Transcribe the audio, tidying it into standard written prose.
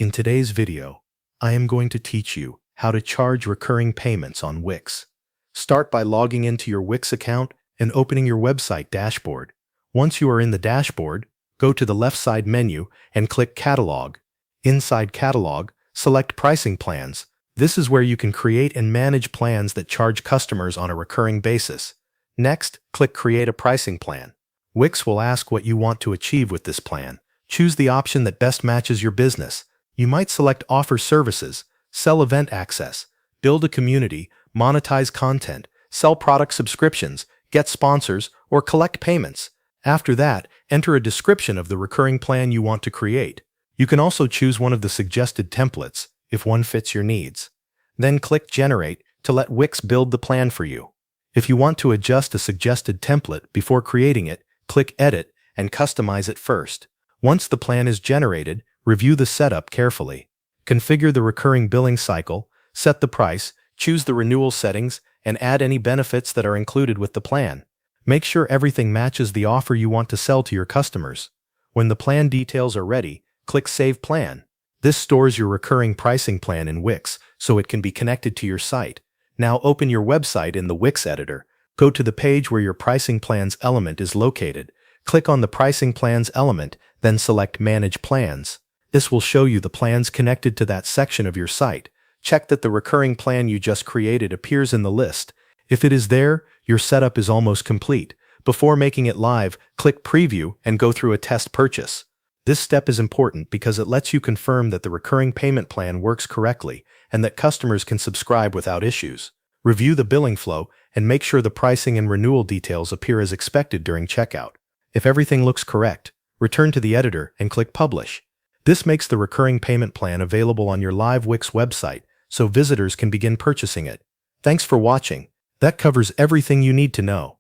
In today's video, I am going to teach you how to charge recurring payments on Wix. Start by logging into your Wix account and opening your website dashboard. Once you are in the dashboard, go to the left side menu and click Catalog. Inside Catalog, select Pricing Plans. This is where you can create and manage plans that charge customers on a recurring basis. Next, click Create a Pricing Plan. Wix will ask what you want to achieve with this plan. Choose the option that best matches your business. You might select Offer Services, Sell Event Access, Build a Community, Monetize Content, Sell Product Subscriptions, Get Sponsors, or Collect Payments. After that, enter a description of the recurring plan you want to create. You can also choose one of the suggested templates if one fits your needs. Then click Generate to let Wix build the plan for you. If you want to adjust a suggested template before creating it, click Edit and customize it first. Once the plan is generated, review the setup carefully. Configure the recurring billing cycle, set the price, choose the renewal settings, and add any benefits that are included with the plan. Make sure everything matches the offer you want to sell to your customers. When the plan details are ready, click Save Plan. This stores your recurring pricing plan in Wix so it can be connected to your site. Now open your website in the Wix editor. Go to the page where your pricing plans element is located. Click on the pricing plans element, then select Manage Plans. This will show you the plans connected to that section of your site. Check that the recurring plan you just created appears in the list. If it is there, your setup is almost complete. Before making it live, click Preview and go through a test purchase. This step is important because it lets you confirm that the recurring payment plan works correctly and that customers can subscribe without issues. Review the billing flow and make sure the pricing and renewal details appear as expected during checkout. If everything looks correct, return to the editor and click Publish. This makes the recurring payment plan available on your live Wix website so visitors can begin purchasing it. Thanks for watching. That covers everything you need to know.